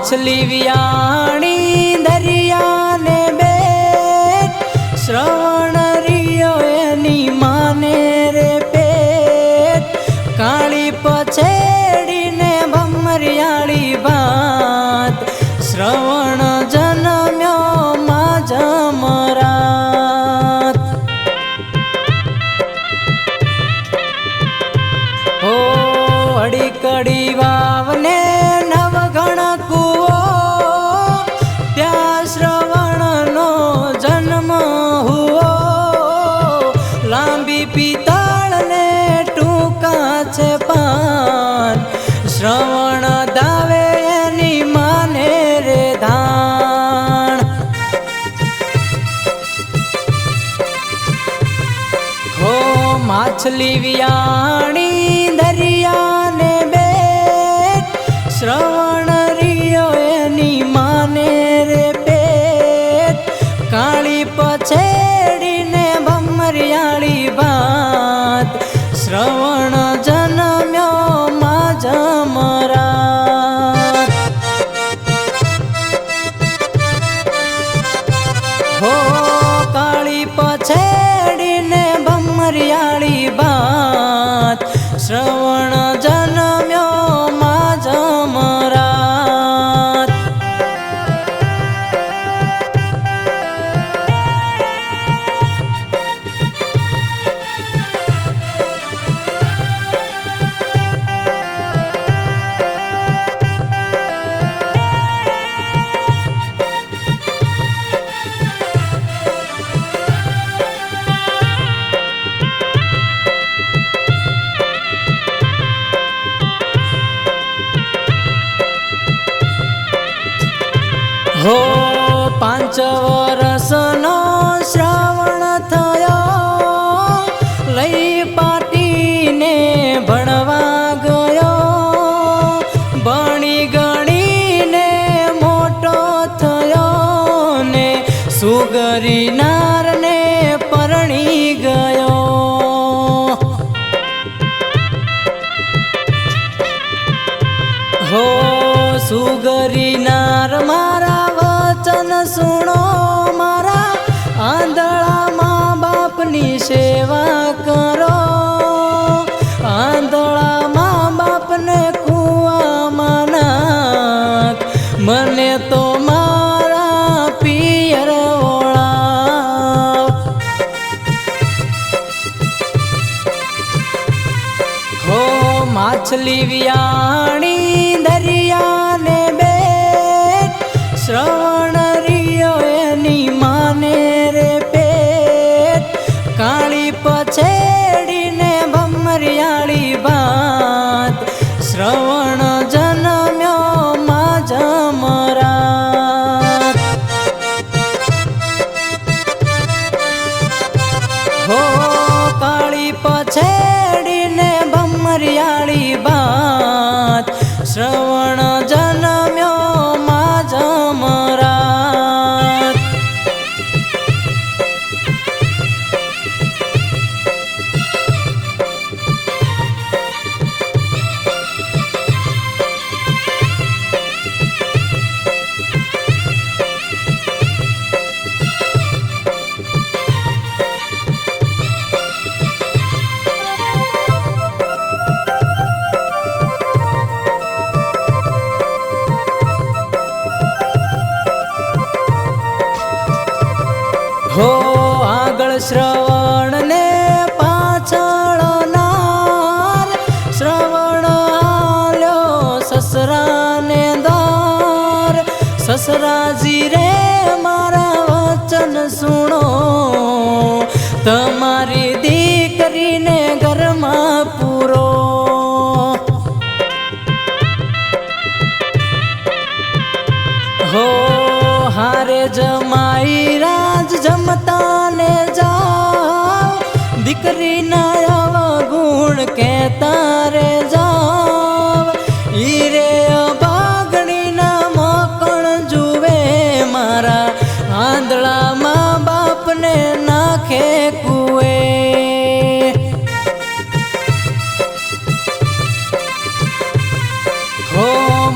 માછલી વિયાણી દરિયાને બેટ શ્રવણ રિયો એની માને રે પેટ કાળી પછેડીને ભમરિયાળી ભાત શ્રવણ જન્મ્યો માં જમરાત હો અડી કડી વાવને નવગણ કુવો ત્યાં શ્રવણનો જન્મ હુઓ લાંબી પિત્તળને ટૂંકા છે પાન શ્રવણ દાવે એની માને રે ધાણ હો માછલી વિયાણી દરિયાને બેટ શ્રવણ રિયો એની માને રે પેટ કાળી પછેડીને ભમરિયાળી ભાત શ્રવણ જન્મ્યો માં જમરાત હો કાળી પછેડીને ભમરિયાળી ભાત શ્રવણ જન્મ્યો માં જમરાત હો 5 વર્ષનો શ્રાવણ થયો લઈ પાટીને ભણવા ગયો ભણી ગણીને મોટો થયો ને સુગરી નારને પરણી ગયો હો સુગરી નાર મારા વચન સુણો મારા આંધળા મા બાપની સેવા કરો આંધળા મા બાપને કુવામાં નાખ મને તો મારા પિયર ઓળાવ હો માછલી વિયાણી દરિયાને બેટ શ્રવણ રિયો એની માને રે પેટ કાળી પછેડીને ભમરિયાળી ભાત શ્રવણ જન્મ્યો માં જમરાત હો કાળી પછેડીને ભમરિયાળી ભાત શ્રવણ જન્મ્યો માં જમરાત હો આગળ શ્રવણ ને પાછળ નાર શ્રવણ આલ્યો સસરાને દાર સસરાજી રે મારા વચન સુણો તમારી દીકરીને ઘરમાં પૂરો હો હારે જમાઈ રાજ જમતા ને જાઓ દીકરીના અવગુણ કહેતા રે જાઓ ઈ રે અભાગણીના મોકણ જુએ મારા આંધળા મા બાપને નાખે કુએ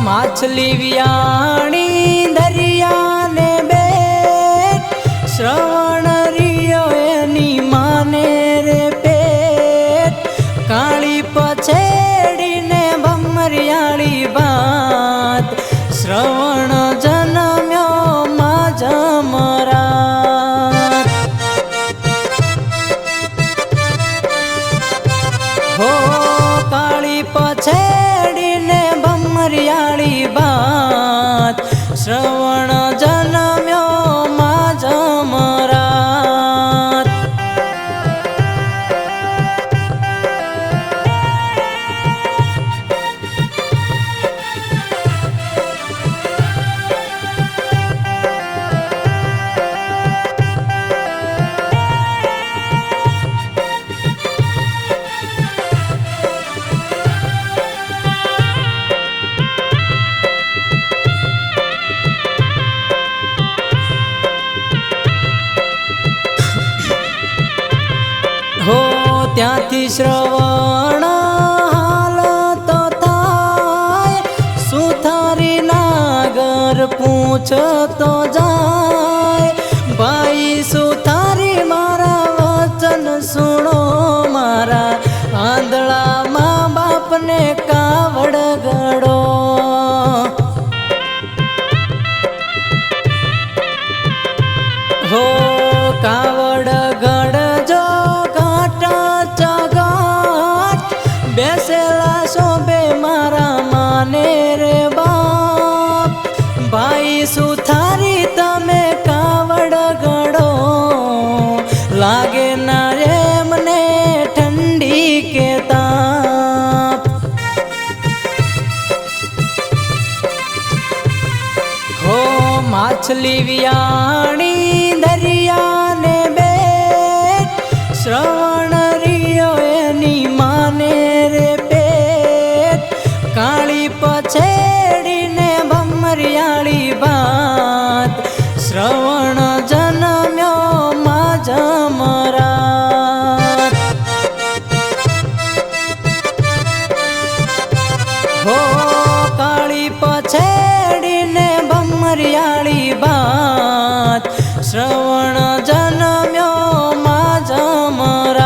માછલી વિયાણી દરિયાને બેટ શ્રવણ રિયો એની માને રે પેટ કાળી પછેડીને ભમરિયાળી વાત શ્રવણ જન્મ્યો માં જમરાત હો કાળી પછેડીને ભમરિયાળી વાત શ્રવણ જન્મ્યો માં જમરાત હો ત્યાંથી શ્રવણ હાલતો થાય સુથારી નાગર પૂછતો જાય ભાઈ સુથારી મારા વચન સુણો મારા આંધળા મા બાપને કાવડ ગળો હો કાવડ ગળજો બેસેલા શોભે મારા માને રે બાપ ભાઈ સુથારી તમે કાવડ ગળો લાગે ના રે મને ઠંડી કે તાપ હો માછલી વિયાણી દરિયાને બેટ શ્રવણ રિયો એની માને રે પેટ કાળી પછેડીને ભમરિયાળી વાત શ્રવણ જન્મ્યો માં જમરાત હો કાળી પછેડીને ભમરિયાળી વાત શ્રવણ જન્મ્યો માં જમરાત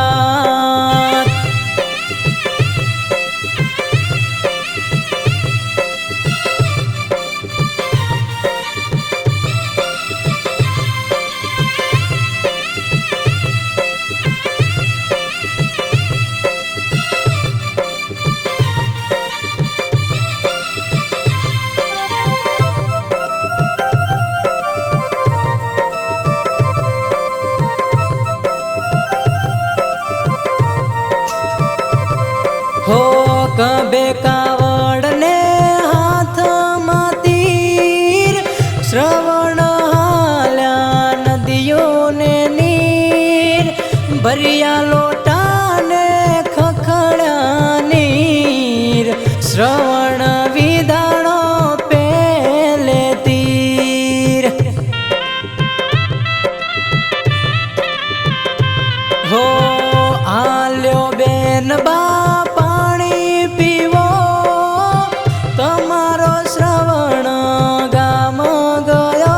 હો કબે કાવડ ને હાથમાં તીર શ્રવણ હાલ્યા નદીઓને નીર ભર્યા લોટાને ખખડ્યા નીર શ્રવણ વિધાણો પેલે તીર હો આલ્યો બેન બા પાણી પીવો તમારો શ્રવણ ગામ ગયો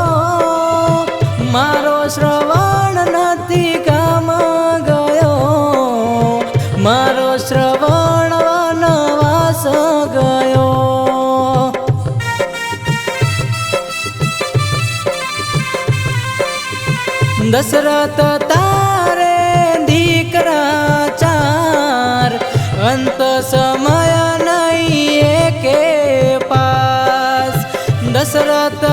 મારો શ્રવણ નથી ગામ ગયો મારો શ્રવણ વનવાસ ગયો દશરથ તારે દીકરા ચાર અંત સમય નહીં એકે પાસ દશરથ